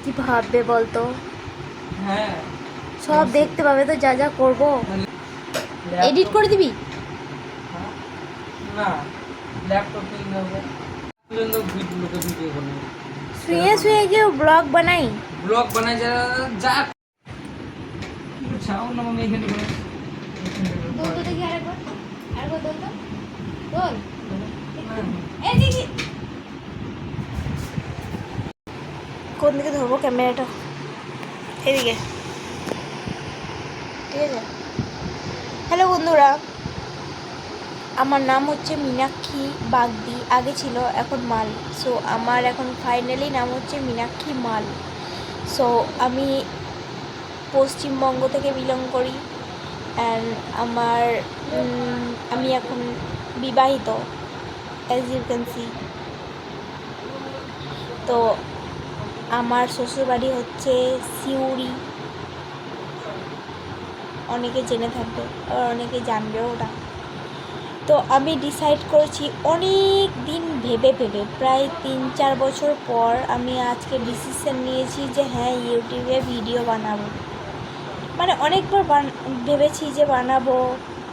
কি ভাববে বলতো? হ্যাঁ, সব দেখতে পাবে তো, যা যা করবো। এডিট করে দিবি? না, ল্যাপটপ কিনতে হবে। ভিডিও বানাই, শুয়ে শুয়ে কেউ ব্লগ বানাই? ব্লগ বানাই যারা যা চাও না আমি এখানে করে দোল তো দেখি আরেকবার, আরেকবার দোল তো, দোল। এই দেখি কোন দিকে ধরবো ক্যামেরাটা, এদিকে, ঠিক আছে। হ্যালো বন্ধুরা, আমার নাম হচ্ছে মীনাক্ষী বাগদি, আগে ছিল, এখন মাল। সো আমার এখন ফাইনালি নাম হচ্ছে মীনাক্ষী মাল। সো আমি পশ্চিমবঙ্গ থেকে বিলং করি, অ্যান্ড আমি এখন বিবাহিত, অ্যাজ ইউ ক্যান সি। তো আমার শ্বশুরবাড়ি হচ্ছে সিউড়ি, অনেকে জেনে থাকবে আর অনেকে জানবেও না। তো আমি ডিসাইড করেছি অনেক দিন ভেবে ভেবে, প্রায় 3-4 বছর পর আমি আজকে ডিসিশন নিয়েছি যে হ্যাঁ, ইউটিউবে ভিডিও বানাবো। মানে অনেকবার ভেবেছি যে বানাবো,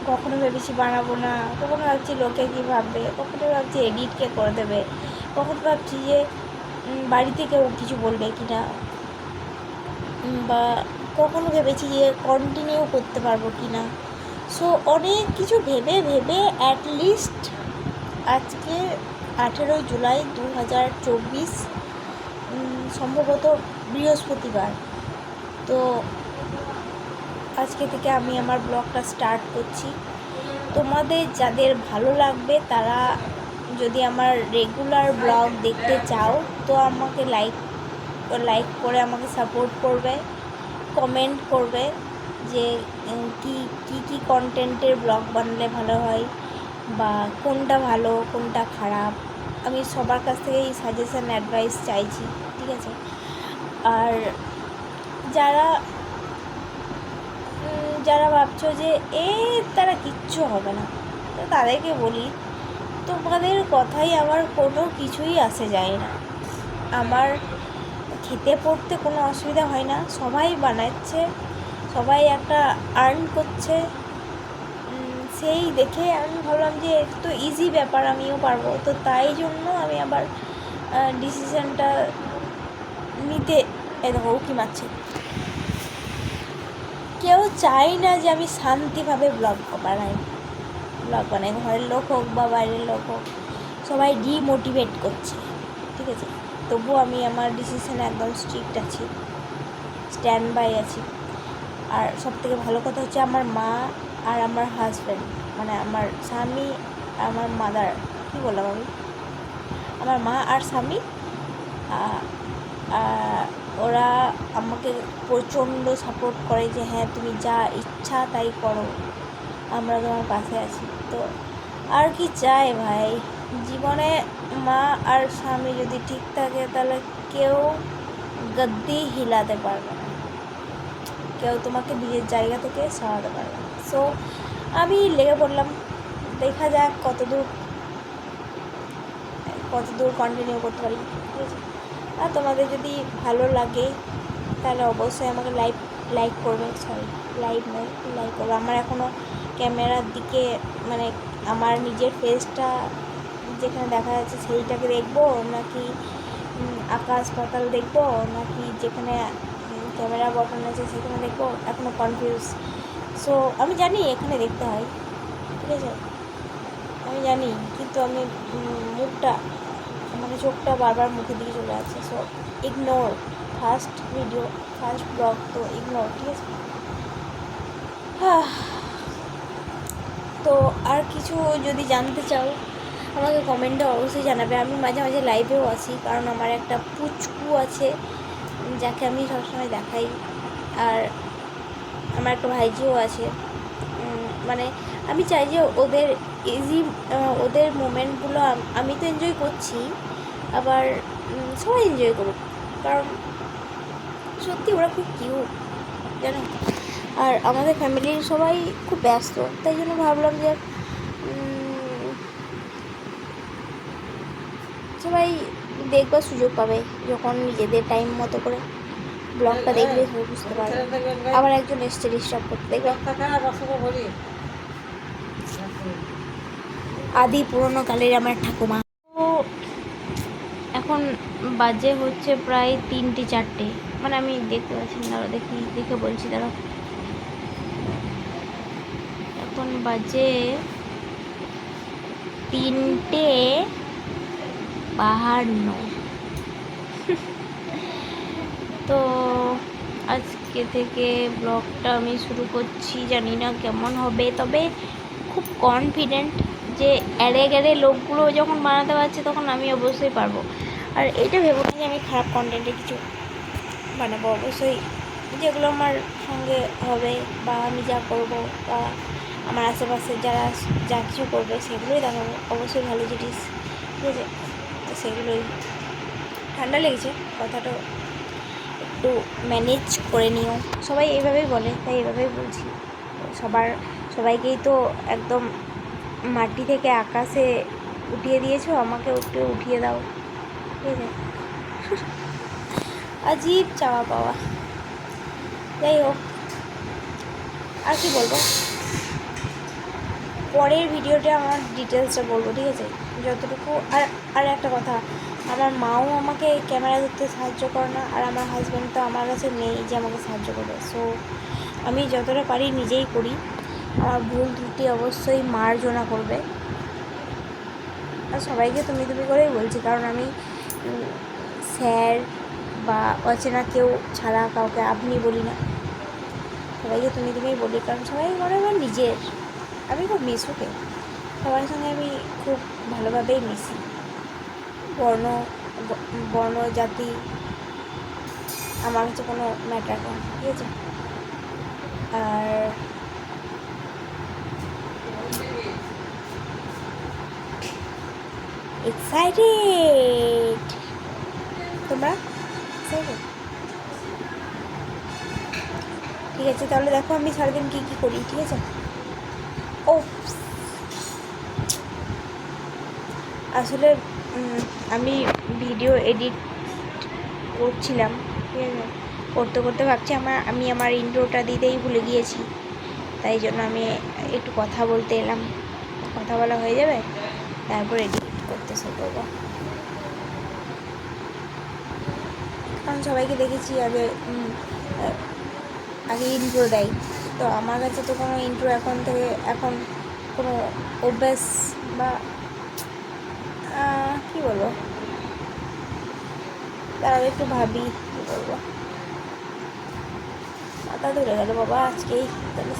কখনো ভেবেছি বানাবো না, কখনো ভাবছি লোকে কী ভাববে, কখনো ভাবছি এডিট কে করে দেবে, কখনো ভাবছি যে বাড়িতে কেউ কিছু বলবে কি না, বা কখনো ভেবেছি যে কন্টিনিউ করতে পারবো কি না। সো অনেক কিছু ভেবে ভেবে অ্যাটলিস্ট আজকে 18 জুলাই 2024, সম্ভবত বৃহস্পতিবার। তো আজকে থেকে আমি আমার ব্লগটা স্টার্ট করছি। তোমাদের যাদের ভালো লাগবে তারা যদি আমার রেগুলার ব্লগ দেখতে চাও তো আমাকে লাইক করে আমাকে সাপোর্ট করবে, কমেন্ট করবে যে কি কন্টেন্টের ব্লগ বানালে ভালো হয়, বা কোনটা ভালো কোনটা খারাপ। আমি সবার কাছ থেকেই সাজেশন অ্যাডভাইস চাইছি, ঠিক আছে। আর যারা যারা ভাবছো যে তারা কিচ্ছু হবে না, তো তাদেরকে বলি তোমাদের কথাই আমার কোনো কিছুই আসে যায় না। আমার খেতে পড়তে কোনো অসুবিধা হয় না, সবাই বানাচ্ছে, সবাই একটা আর্ন করছে, সেই দেখে আমি ভাবলাম যে তো ইজি ব্যাপার, আমিও পারবো। তো তাই জন্য আমি আবার ডিসিশানটা নিতে, দেখো কি মারছে, কেউ চাই না যে আমি শান্তিভাবে ব্লগ বানাই, ঘরের লোক হোক বা বাইরের লোক হোক, সবাই ডিমোটিভেট করছে, ঠিক আছে। তবুও আমি আমার ডিসিশানে একদম স্ট্রিক্ট আছি, স্ট্যান্ড বাই আছি। আর সবথেকে ভালো কথা হচ্ছে আমার মা আর আমার হাজব্যান্ড, মানে আমার স্বামী, আমার মাদার, কী বললাম আমি, আমার মা আর স্বামী, ওরা আমাকে প্রচণ্ড সাপোর্ট করে যে হ্যাঁ তুমি যা ইচ্ছা তাই করো, আমরা তোমার পাশে আছি। তো আর কি চাই ভাই জীবনে, মা আর স্বামী যদি ঠিক থাকে তাহলে কেউ গদ্দি হিলাতে পারবে না, কেউ তোমাকে নিজের জায়গা থেকে সরাতে পারবে না। সো আমি লেগে পড়লাম, দেখা যাক কতদূর কন্টিনিউ করতে পারি, ঠিক আছে। আর তোমাদের যদি ভালো লাগে তাহলে অবশ্যই আমাকে লাইক করবে, লাইক করবে। আমার এখনও ক্যামেরার দিকে, মানে আমার নিজের ফেসটা যেখানে দেখা যাচ্ছে সেইটাকে দেখবো, নাকি আকাশ পাতাল দেখবো, নাকি যেখানে ক্যামেরা বটন আছে সেখানে দেখবো, এখনও কনফিউজ। সো আমি জানি এখানে দেখতে হয়, ঠিক আছে, আমি জানি, কিন্তু আমি মুখটা, মানে চোখটা বারবার মুখের দিকে চলে যাচ্ছে। So ignore, first video, first blog, তো ইগনোর, ঠিক আছে। তো আর কিছু যদি জানতে চাও আমাকে কমেন্টে অবশ্যই জানাবে। আমি মাঝে মাঝে লাইভেও আছি, কারণ আমার একটা পুচকু আছে যাকে আমি সবসময় দেখাই, আর আমার একটা ভাইজিও আছে। মানে আমি চাই যে ওদের মোমেন্টগুলো আমি তো এনজয় করছি, আবার সবাই এনজয় করুক, কারণ সত্যি ওরা খুব কিউট, জানো। আর আমাদের ফ্যামিলির সবাই খুব ব্যস্ত, তাই জন্য ভাবলাম যে সবাই দেখবার সুযোগ পাবে যখন নিজেদের টাইম মতো করে ব্লগটা দেখলে সবাই বুঝতে পারবে। আবার একজন এসছে ডিস্টার্ব করতে, দেখবে আদি পুরোনো কালের আমার ঠাকুমা। তো এখন বাজে হচ্ছে প্রায় 3-4, মানে আমি দেখতে পাচ্ছি না, দেখে বলছি দাঁড়াও। এখন বাজে 3:52। তো আজকে থেকে ব্লগটা আমি শুরু করছি, জানি না কেমন হবে, তবে খুব কনফিডেন্ট যে অ্যারে লোকগুলো যখন বানাতে পারছে তখন আমি অবশ্যই পারবো। আর এটা ভেবো না যে আমি খারাপ কন্টেন্টে কিছু বানাবো, অবশ্যই যেগুলো আমার সঙ্গে হবে বা আমি যা করব বা আমার আশেপাশে যারা যা কিছু করবে সেগুলোই দেখাবো, অবশ্যই ভালো জিনিস, ঠিক আছে? তো সেগুলোই। ঠান্ডা লেগেছে, কথাটা একটু ম্যানেজ করে নিও। সবাই এইভাবেই বলে, তাই এইভাবেই বলছি। সবাইকেই তো একদম মাটি থেকে আকাশে উঠিয়ে দিয়েছো, আমাকে একটু উঠিয়ে দাও, ঠিক আছে? আজীব চাওয়া পাওয়া। যাই হোক, আর কি বলবো, পরের ভিডিওতে আমার ডিটেলসটা বলবো, ঠিক আছে? যতটুকু। আর একটা কথা, আমার মাও আমাকে ক্যামেরা ধরতে সাহায্য করে না, আর আমার হাজব্যান্ড তো আমার কাছে নেই যে আমাকে সাহায্য করবে। সো আমি যতটা পারি নিজেই করি। আমার ভুল ত্রুটি অবশ্যই মার্জনা করবে। আর সবাইকে তুমি করেই বলছি, কারণ আমি স্যার বা অচেনা কেউ ছাড়া কাউকে আপনি বলি না, সবাইকে তুমিই বলি, কারণ সবাই মনে আমার নিজের। আমি খুব মিশুকে, সবার সঙ্গে আমি খুব ভালোভাবেই মিশি। বর্ণ জাতি আমার কাছে কোনো ম্যাটার করে না, ঠিক আছে? আর এক্সাইটেড তোমরা? এক্সাইটেড? ঠিক আছে, তাহলে দেখো আমি সারাদিন কী করি, ঠিক আছে? ও আসলে আমি ভিডিও এডিট করছিলাম, ঠিক আছে? করতে ভাবছি আমি আমার ইন্ট্রোটা দিতেই ভুলে গিয়েছি, তাই জন্য আমি একটু কথা বলতে এলাম। কথা বলা হয়ে যাবে, তারপর এডিট করতে শুরু করবো। কারণ সবাইকে দেখেছি আগে ইন্ট্রো দেয়, তো আমার কাছে তো কোনো ইন্ট্রো এখন কোনো অভ্যাস বা কী বলবো, তারাও একটু ভাবি কী বলবো। মাথা ধরে গেল বাবা আজকেই, তাহলে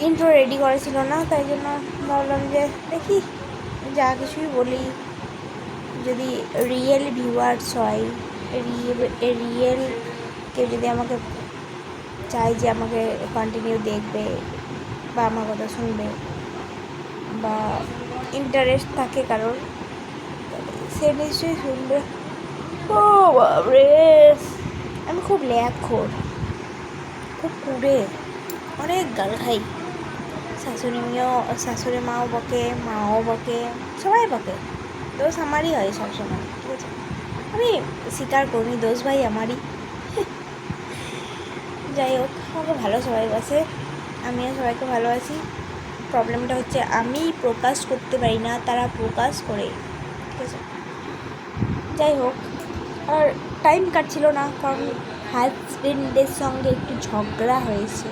ইন্ট্রো রেডি করেছিল না, তাই জন্য ভাবলাম যে দেখি যা কিছুই বলি, যদি রিয়েল ভিউয়ার্স হয়, রিয়েল কেউ যদি আমাকে চায় যে আমাকে কন্টিনিউ দেখবে বা আমার কথা শুনবে বা ইন্টারেস্ট থাকে কারোর, সে নিশ্চয়ই শুনবে। ও বাবরে, আমি খুব ল্যাকখোর, খুব কুড়ে, অনেক গাল খাই। শাশুড়ি মাও বকে, সবাই বকে, দোষ আমারই হয় সবসময়, ঠিক আছে? আমি স্বীকার করি দোষ ভাই আমারই। যাই হোক, আমাকে ভালো সবাই বাসে, আমিও সবাইকে ভালোবাসি। প্রবলেমটা হচ্ছে আমি প্রকাশ করতে পারি না, তারা প্রকাশ করে, ঠিক আছে? যাই হোক, আর টাইম কাটছিল না, কারণ হাজবেন্ডের সঙ্গে একটু ঝগড়া হয়েছে।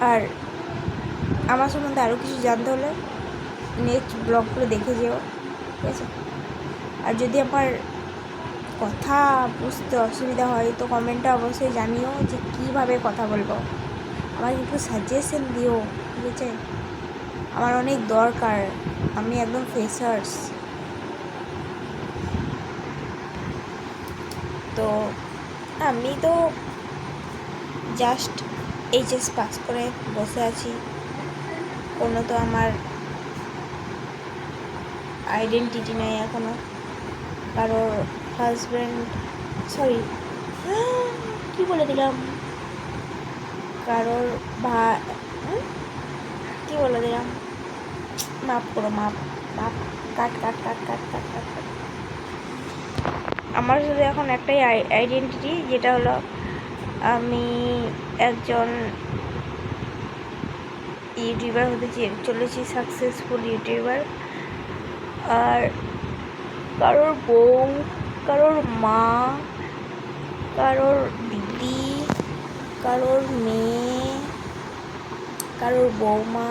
আর আমার সম্বন্ধে আরও কিছু জানতে হলে নেক্সট ব্লগগুলো দেখে যেও, ঠিক আছে? আর যদি আমার কথা বুঝতে অসুবিধা হয় তো কমেন্টে অবশ্যই জানিও যে কীভাবে কথা বলবো, আমাকে একটু সাজেশন দিও, ঠিক আছে? আমার অনেক দরকার, আমি একদম ফ্রেশার্স। তো আমি তো জাস্ট এইচএস পাস করে বসে আছি, কোনো তো আমার আইডেন্টিটি নেই এখনও, কারোর হাজব্যান্ড, সরি কী বলে দিলাম, কারোর কী বলে দিলাম, মাপ করো, মাপ মাপ, কাট কাট কাট কাট কাট কাট কাট। আমার শুধু এখন একটাই আইডেন্টিটি, যেটা হলো আমি একজন ইউটিউবার হতে চলেছি, সাকসেসফুল ইউটিউবার। আর কারোর বউ, কারোর মা, কারোর দিদি, কারোর মেয়ে, কারোর বৌমা,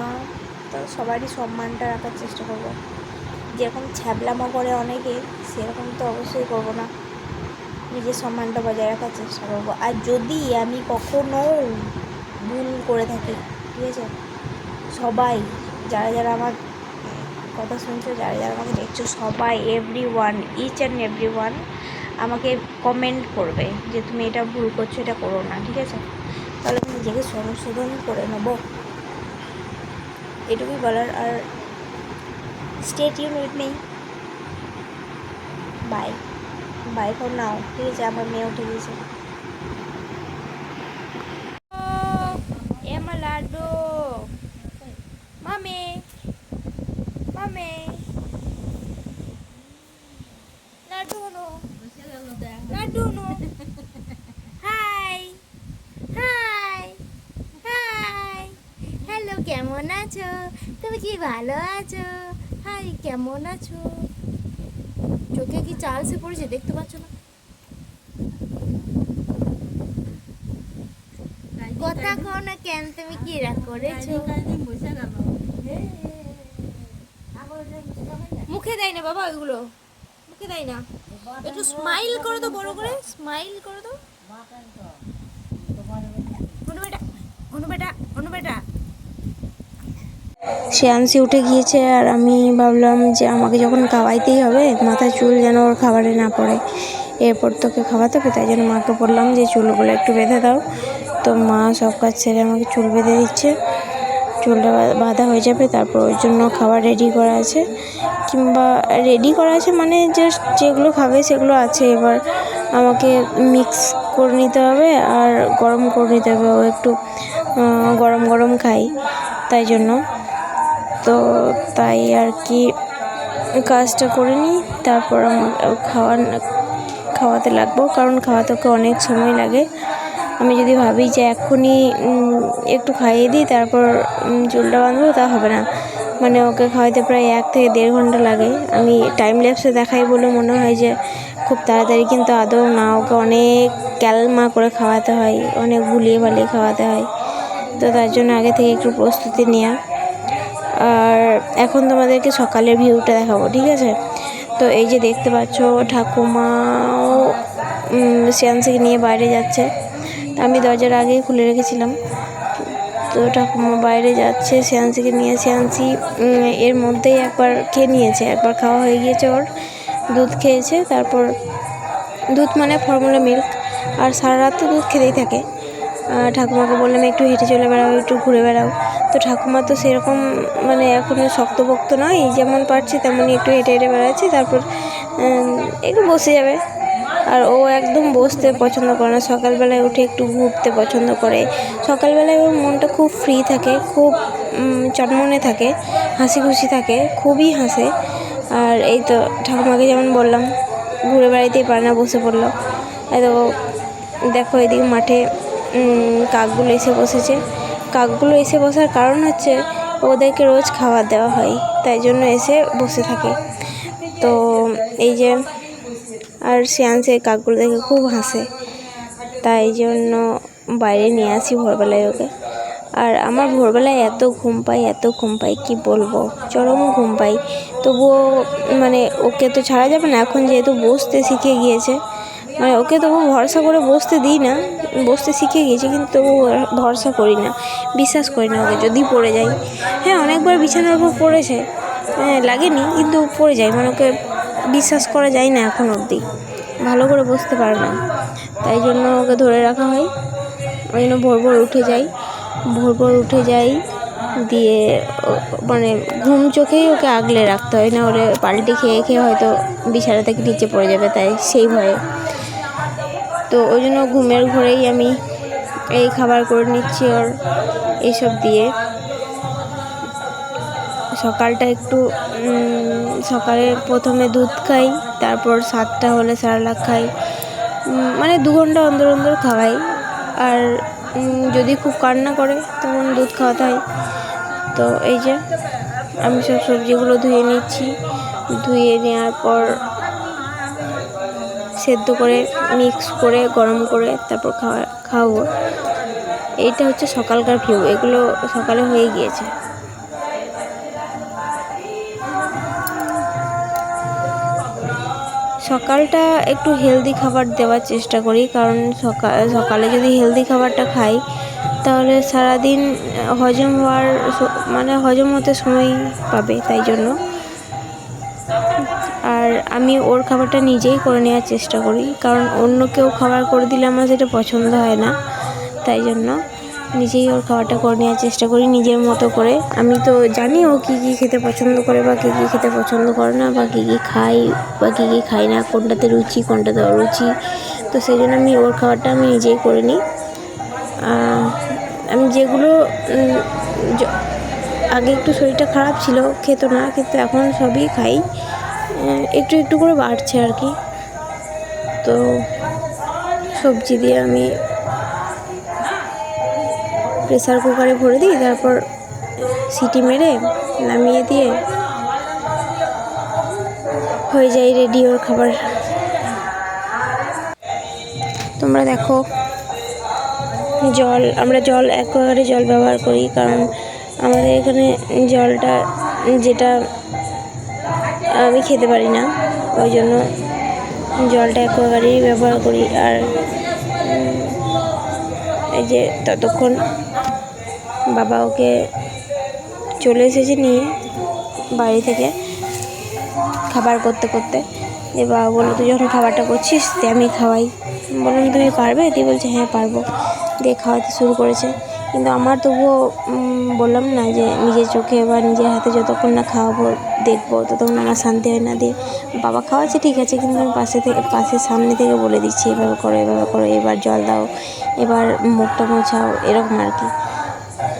তো সবারই সম্মানটা রাখার চেষ্টা করবো। যেরকম ছ্যাবলামো করে অনেকে, সেরকম তো অবশ্যই করবো না, নিজের সম্মানটা বজায় রাখার চেষ্টা করবো। আর যদি আমি কখনো ভুল করে থাকি, ঠিক আছে, সবাই যারা যারা আমার কথা শুনছো, যারা যারা আমাকে দেখছো, সবাই ইচ অ্যান্ড এভরি ওয়ান আমাকে কমেন্ট করবে যে তুমি এটা ভুল করছো, এটা করো না, ঠিক আছে? তাহলে আমি নিজেকে সংশোধন করে নেবো, এটুকুই বলার। আর stay tune with me, bye bye for now, ঠিক আছে? আমার মেয়ে উঠে গেছে। আমার লাড্ডু মামে, মামে লাড্ডু নো, লাড্ডু নো। হাই হাই হাই, হ্যালো, কেমন আছো তুমি? কি ভালো আছো? হাই, কেমন আছো? চোখে কি চাল সে পড়েছে, দেখতে পাচ্ছ না? কথা কও না কেন, তুমি কি রাগ করেছো? মুখে দেয় না বাবা, ওইগুলো মুখে দেয় না। একটু স্মাইল করে তো, বড় করে স্মাইল করে তো। অনুবেটা, অনুবেটা, অনুবেটা। শ্রেয়াংশী উঠে গিয়েছে, আর আমি ভাবলাম যে আমাকে যখন খাওয়াইতেই হবে, মাথায় চুল যেন ওর খাবারে না পড়ে, এরপর তোকে খাওয়াতে হবে। তাই জন্য মাকে বললাম যে চুলগুলো একটু বেঁধে দাও। তো মা সব কাজ ছেড়ে আমাকে চুল বেঁধে দিচ্ছে। চুলটা বাঁধা হয়ে যাবে, তারপর ওর জন্য খাবার রেডি করা আছে, কিংবা রেডি করা আছে মানে জাস্ট যেগুলো খাবে সেগুলো আছে। এবার আমাকে মিক্স করে নিতে হবে আর গরম করে নিতে হবে, ও একটু গরম গরম খাই, তাই জন্য। তো তাই আর কি, কাজটা করে নিই, তারপর আমার খাওয়াতে লাগবো, কারণ খাওয়াতে ওকে অনেক সময় লাগে। আমি যদি ভাবি যে এক্ষুনি একটু খাইয়ে দিই তারপর চুলটা বাঁধবো, তা হবে না। মানে ওকে খাওয়াতে প্রায় 1 থেকে 1.5 ঘন্টা লাগে। আমি টাইম ল্যাপসে দেখাই বলে মনে হয় যে খুব তাড়াতাড়ি, কিন্তু আদৌ না। ওকে অনেক ক্যালমা করে খাওয়াতে হয়, অনেক ভুলিয়ে ভালিয়ে খাওয়াতে হয়। তো তার জন্য আগে থেকে একটু প্রস্তুতি নেওয়া। আর এখন তোমাদেরকে সকালের ভিউটা দেখাবো, ঠিক আছে? তো এই যে দেখতে পাচ্ছ, ঠাকুমাও শ্রেয়াংশীকে নিয়ে বাইরে যাচ্ছে। আমি দরজার আগেই খুলে রেখেছিলাম। তো ঠাকুমা বাইরে যাচ্ছে শ্রেয়াংশীকে নিয়ে। শ্রেয়াংশী এর মধ্যেই একবার খেয়ে নিয়েছে, একবার খাওয়া হয়ে গিয়েছে ওর, দুধ খেয়েছে। তারপর দুধ মানে ফর্মুলা মিল্ক, আর সারা রাত তো দুধ খেতেই থাকে। ঠাকুমাকে বললাম একটু হেঁটে চলে বেড়াও, একটু ঘুরে বেড়াও। তো ঠাকুমা তো সেরকম মানে এখনও শক্তপোক্ত নয়, যেমন পারছে তেমনই একটু হেঁটে হেঁটে বেড়াচ্ছে। তারপর একটু বসে যাবে। আর ও একদম বসতে পছন্দ করে না, সকালবেলায় উঠে একটু ঘুরতে পছন্দ করে। সকালবেলায় ওর মনটা খুব ফ্রি থাকে, খুব চনমনে থাকে, হাসি খুশি থাকে, খুবই হাসে। আর এই তো ঠাকুমাকে যেমন বললাম, ঘুরে বেড়াইতেই পারে না, বসে পড়লো। এই তো দেখো এদিকে মাঠে কাকগুলো এসে বসেছে। কাকগুলো এসে বসার কারণ হচ্ছে ওদেরকে রোজ খাবার দেওয়া হয়, তাই জন্য এসে বসে থাকে। তো এই যে, আর শ্রেয়াংশী কাকগুলো দেখে খুব হাসে, তাই জন্য বাইরে নিয়ে আসি ভোরবেলায় ওকে। আর আমার ভোরবেলায় এত ঘুম পাই কি বলবো, চরম ঘুম পাই। তবুও মানে ওকে তো ছাড়া যাবে না, এখন যেহেতু বসতে শিখে গিয়েছে, মানে ওকে তবু ভরসা করে বসতে দিই না, বসতে শিখে গিয়েছে, কিন্তু তবু ভরসা করি না, বিশ্বাস করি না ওকে। যদি পড়ে যাই, হ্যাঁ অনেকবার বিছানার উপর পড়েছে, লাগেনি, কিন্তু পড়ে যায়, মানে ওকে বিশ্বাস করা যায় না এখন অবধি, ভালো করে বসতে পারে না। তাই জন্য ওকে ধরে রাখা হয়। ওই জন্য ভোর ভোর উঠে যাই, দিয়ে মানে ঘুম চোখেই ওকে আগলে রাখতে হয়, না হলে পাল্টি খেয়ে খেয়ে হয়তো বিছানা থেকে নিচে পড়ে যাবে, তাই সেই ভয়ে। তো ওই জন্য ঘুমের ঘোরেই আমি এই খাবার করে নিচ্ছি ওর এইসব দিয়ে। সকালটা একটু সকালে প্রথমে দুধ খাই, তারপর 7টা হলে সেরেলাক খাই, মানে 2 ঘন্টা অন্তর অন্তর খাওয়াই। আর যদি খুব কান্না করে তখন দুধ খাওয়াতে হয়। তো এই যে আমি সব সবজিগুলো ধুয়ে নিচ্ছি, ধুয়ে নেওয়ার পর সেদ্ধ করে মিক্স করে গরম করে তারপর খাওয়াবো। এইটা হচ্ছে সকালকার ভিউ, এগুলো সকালে হয়ে গিয়েছে। সকালটা একটু হেলদি খাবার দেওয়ার চেষ্টা করি, কারণ সকালে যদি হেলদি খাবারটা খাই তাহলে সারাদিন হজম হতে সময় পাবে, তাই জন্য। আর আমি ওর খাবারটা নিজেই করে নেওয়ার চেষ্টা করি, কারণ অন্য কেউ খাবার করে দিলে আমার সেটা পছন্দ হয় না, তাই জন্য নিজেই ওর খাবারটা করে নেওয়ার চেষ্টা করি নিজের মতো করে। আমি তো জানি ও কী কী খেতে পছন্দ করে বা কী কী খেতে পছন্দ করে না, বা কী কী খাই বা কী কী খাই না, কোনটাতে রুচি কোনটাতে অরুচি। তো সেই জন্য আমি ওর খাবারটা আমি নিজেই করে নিই। আমি যেগুলো আগে একটু শরীরটা খারাপ ছিল, খেত না, কিন্তু এখন সবই খাই, একটু একটু করে বাড়ছে আর কি। তো সবজি দিয়ে আমি প্রেসার কুকারে ভরে দিই, তারপর সিটি মেরে নামিয়ে দিয়ে হয়ে যায় রেডি ওর খাবার। তোমরা দেখো, আমরা জল অ্যাকোয়াগার্ডে জল ব্যবহার করি, কারণ আমাদের এখানে জলটা যেটা আমি খেতে পারি না, ওই জন্য জলটা অ্যাকোয়াগার্ডেই ব্যবহার করি। আর এই যে ততক্ষণ বাবা ওকে চলে এসেছে নিয়ে বাড়ি থেকে খাবার করতে করতে। যে বাবা বললো, তুই যখন খাবারটা করছিস আমি খাওয়াই। বললাম, তুমি পারবে? দিয়ে বলছে হ্যাঁ পারবো, দিয়ে খাওয়াতে শুরু করেছে। কিন্তু আমার তবুও বললাম না যে নিজের চোখে বা নিজের হাতে যতক্ষণ না খাওয়াবো দেখবো ততক্ষণ আমার শান্তি হয় না। দিয়ে বাবা খাওয়াচ্ছে ঠিক আছে, কিন্তু আমি পাশের সামনে থেকে বলে দিচ্ছি, এভাবে করো এভাবে করো, এবার জল দাও, এবার মুখটা মোছাও, এরকম আর কি।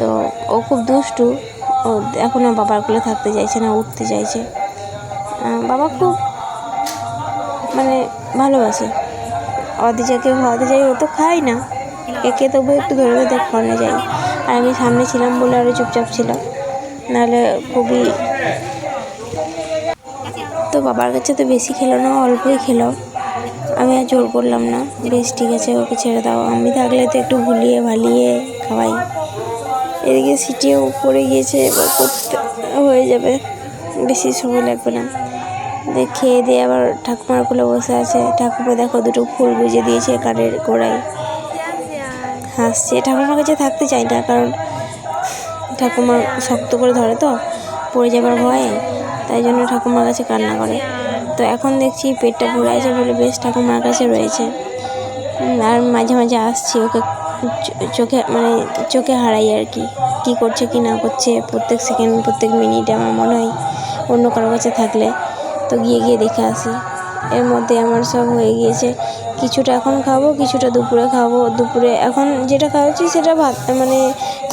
তো ও খুব দুষ্টু, ও এখনও বাবার কোলে থাকতে চাইছে না, উঠতে চাইছে। বাবা খুব ভালোবাসে। অদিজাকে খাওয়াতে যাই, ও তো খায় না, একে তবু একটু ধরে ধরে খাওয়ানো যায়। আর আমি সামনে ছিলাম বলে আরও চুপচাপ ছিল, নাহলে খুবই। তো বাবার কাছে তো বেশি খেলো না, অল্পই খেলো। আমি আর জোর করলাম না, বেশ ঠিক আছে ওকে ছেড়ে দাও, আমি থাকলে তো একটু ভুলিয়ে ভালিয়ে খাওয়াই। এদিকে সিটিও পড়ে গিয়েছে, এবার করতে হয়ে যাবে, বেশি সময় লাগবে না। খেয়ে দিয়ে আবার ঠাকুমার কোলে বসে আছে। ঠাকুমা দেখো দুটো ফুল গুঁজে দিয়েছে কানের গোড়ায়, হাসছে। ঠাকুমার কাছে থাকতে চাই না, কারণ ঠাকুমা শক্ত করে ধরে তো পড়ে যাবার ভয়ে, তাই জন্য ঠাকুমার কাছে কান্না করে। তো এখন দেখছি পেটটা ভরে আছে বলে বেশ ঠাকুমার কাছে রয়েছে। আর মাঝে মাঝে আসছি, ওকে চোখে হারাই আর কি, কী করছে কি না করছে প্রত্যেক সেকেন্ড প্রত্যেক মিনিটে আমার মনে হয় অন্য কারোর কাছে থাকলে তো গিয়ে দেখে আসি। এর মধ্যে আমার সব হয়ে গিয়েছে, কিছুটা এখন খাবো, কিছুটা দুপুরে খাবো। দুপুরে এখন যেটা খাওয়াচ্ছি সেটা ভাত,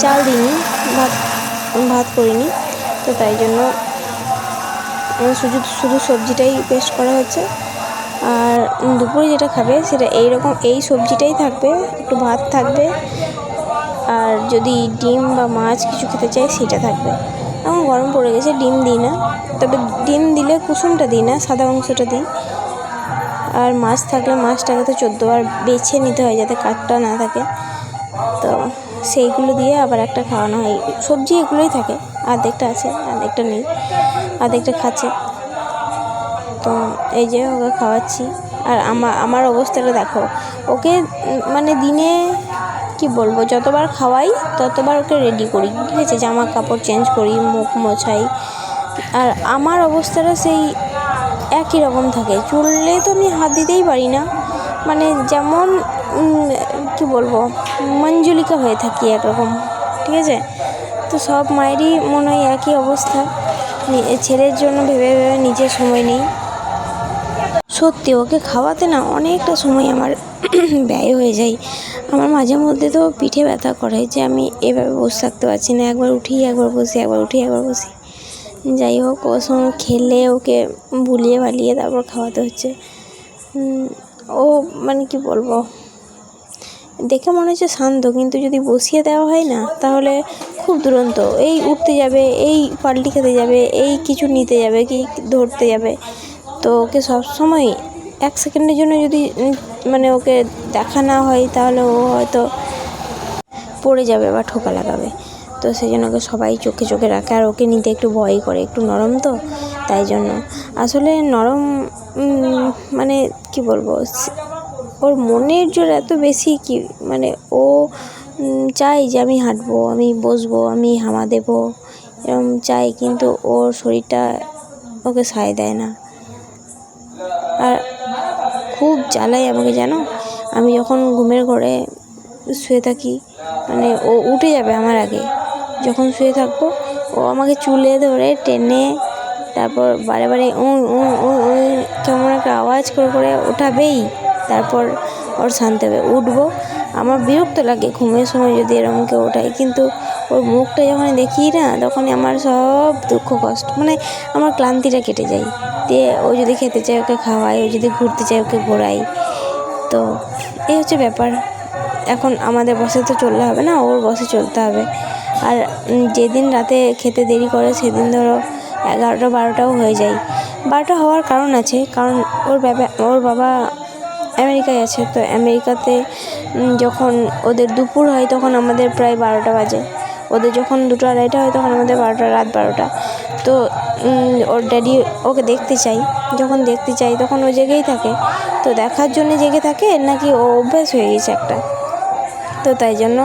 চাল দিইনি, ভাত করিনি, তো তাই জন্য শুধু সবজিটাই পেস্ট করা হচ্ছে। আর দুপুরে যেটা খাবে সেটা এই সবজিটাই থাকবে, একটু ভাত থাকবে, আর যদি ডিম বা মাছ কিছু খেতে চাই সেটা থাকবে। এখন গরম পড়ে গেছে, ডিম দিই না, তবে ডিম দিলে কুসুমটা দিই না, সাদা অংশটা দিই। আর মাছ থাকলে মাছটাকে তো 14 বার বেছে নিতে হয় যাতে কাঁটটা না থাকে, তো সেইগুলো দিয়ে আবার একটা খাওয়ানো হয়। সবজি এগুলোই থাকে, অর্ধেকটা আছে অর্ধেকটা নেই, অর্ধেকটা খাচ্ছে। তো এই যে ওকে খাওয়াচ্ছি। আর আমার অবস্থাটা দেখো, ওকে দিনে কি বলবো, যতবার খাওয়াই ততবার ওকে রেডি করি, ঠিক আছে, জামা কাপড় চেঞ্জ করি, মুখ মোছাই। আর আমার অবস্থাটা সেই একই রকম থাকে, চুলে তো আমি হাত দিতেই পারি না, যেমন কি বলবো, মঞ্জুলিকা হয়ে থাকি একরকম, ঠিক আছে। তো সব মায়েরই মনে হয় একই অবস্থা, ছেলের জন্য ভেবে ভেবে নিজের সময় নেই। সত্যি ওকে খাওয়াতে না অনেকটা সময় আমার ব্যয় হয়ে যায়। আমার মাঝে মধ্যে তো পিঠে ব্যথা করে যে আমি এভাবে বসে থাকতে পারছি না, একবার উঠি একবার বসি, একবার উঠি একবার বসি। যাই হোক, ওর সঙ্গে খেলে ওকে ভুলিয়ে ভালিয়ে তারপর খাওয়াতে হচ্ছে। ও মানে কি বলবো, দেখে মনে হচ্ছে শান্ত, কিন্তু যদি বসিয়ে দেওয়া হয় না তাহলে খুব দুরন্ত। এই উঠতে যাবে, এই পাল্টি খেতে যাবে, এই কিছু নিতে যাবে, কি ধরতে যাবে। তো ওকে সবসময় 1 সেকেন্ডের জন্য যদি মানে ওকে দেখা না হয় তাহলে ও হয়তো পড়ে যাবে বা ঠোকা লাগাবে। তো সেই জন্য ওকে সবাই চোখে চোখে রাখে, আর ওকে নিতে একটু ভয় করে, একটু নরম তো, তাই জন্য। আসলে নরম মানে কি বলবো, ওর মনের জোর এত বেশি কি, মানে ও চায় যে আমি হাঁটবো, আমি বসবো, আমি হামা দেবো, এরকম চাই, কিন্তু ওর শরীরটা ওকে সায় দেয় না। আর খুব জ্বালায় আমাকে, জানো। আমি যখন ঘুমের ঘরে শুয়ে থাকি, মানে ও উঠে যাবে আমার আগে, যখন শুয়ে থাকবো ও আমাকে চুলে ধরে টেনে তারপর বারে বারে কেমন একটা আওয়াজ করে করে ওঠাবেই। তারপর ওর শান্ত হবে, উঠবো। আমার বিরক্ত লাগে ঘুমের সময় যদি এরকম কেউ ওঠায়, কিন্তু ওর মুখটা যখন দেখি না, তখনই আমার সব দুঃখ কষ্ট, মানে আমার ক্লান্তিটা কেটে যায়। দিয়ে ও যদি খেতে চায় ওকে খাওয়াই, ও যদি ঘুরতে চায় ওকে ঘোরাই। তো এই হচ্ছে ব্যাপার। এখন আমাদের বসে তো চললে হবে না, ওর বসে চলতে হবে। আর যেদিন রাতে খেতে দেরি করে সেদিন ধরো 11টা 12টাও হয়ে যায়। 12টা হওয়ার কারণ আছে, কারণ ওর বাবা আমেরিকায় আছে। তো আমেরিকাতে যখন ওদের দুপুর হয় তখন আমাদের প্রায় 12টা বাজে। ওদের যখন 2টা 2:30 হয় তখন আমাদের 12টা, রাত 12টা। তো ওর ড্যাডি ওকে দেখতে চাই, যখন দেখতে চাই তখন ও জেগেই থাকে। তো দেখার জন্য জেগে থাকে, নাকি ও অভ্যাস হয়ে গেছে একটা। তো তাই জন্য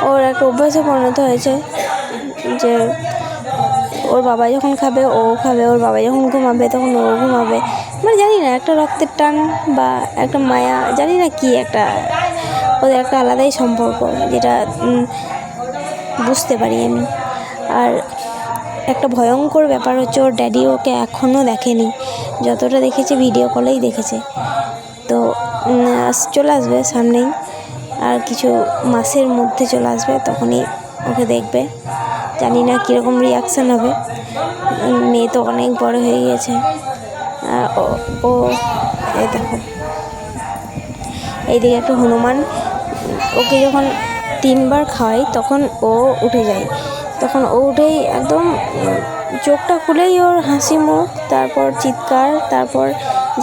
ওর একটা অভ্যাসে পরিণত হয়েছে যে ওর বাবা যখন খাবে ও খাবে, ওর বাবা যখন ঘুমাবে তখন ও ঘুমাবে। মানে জানি না, একটা রক্তের টান বা একটা মায়া, জানি না কি একটা, ওদের একটা আলাদাই সম্পর্ক, যেটা বুঝতে পারি আমি। আর একটা ভয়ঙ্কর ব্যাপার হচ্ছে, ওর ড্যাডি ওকে এখনও দেখেনি, যতটা দেখেছে ভিডিও কলেই দেখেছে। তো চলে আসবে সামনেই, আর কিছু মাসের মধ্যে চলে আসবে, তখনই ওকে দেখবে। জানি না কীরকম রিয়াকশান হবে। মেয়ে তো অনেক বড় হয়ে গিয়েছে। ও এই দেখো, এইদিকে একটা হনুমান। ওকে যখন 3বার খাওয়াই তখন ও উঠে যায়, তখন ও উঠেই একদম চোখটা খুলেই ওর হাসি মুখ, তারপর চিৎকার, তারপর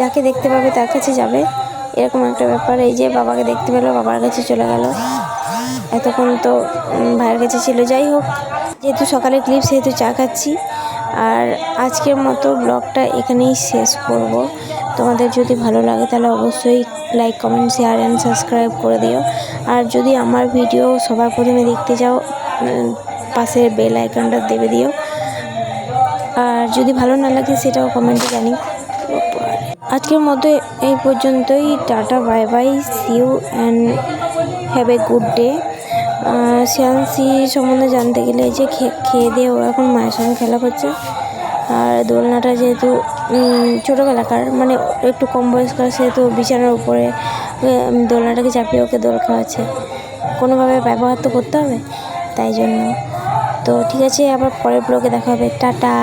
যাকে দেখতে পাবে তার কাছে যাবে, এরকম একটা ব্যাপার। এই যে বাবাকে দেখতে পেলো, বাবার কাছে চলে গেল। এতক্ষণ তো ভাইয়ের কাছে ছিল। যাই হোক, যেহেতু সকালে ক্লিপ, সেহেতু চা খাচ্ছি। আর আজকের মতো ব্লগটা এখানেই শেষ করব। তোমাদের যদি ভালো লাগে তাহলে অবশ্যই like, comment, share and subscribe করে দিও। আর যদি আমার ভিডিও সবার প্রথমে দেখতে চাও, পাশের বেল আইকনটা দেবে দিও। আর যদি ভালো না লাগে সেটাও কমেন্টে জানি। আজকের মতো এই পর্যন্তই। টাটা, bye bye, see you and have a good day. শিয়ান্সি সম্বন্ধে জানতে গেলে যে খেয়ে দিয়ে ও এখন মায়ের সঙ্গে খেলা করছে। আর দোলনাটা যেহেতু ছোটোবেলাকার, মানে একটু কম বয়স্কার, সেহেতু বিছানার উপরে দোলনাটাকে চাপিয়ে ওকে দোল খাওয়াচ্ছে। কোনোভাবে ব্যবহার তো করতে হবে, তাই জন্য। তো ঠিক আছে, আবার পরের ব্লগে দেখা হবে। টাটা।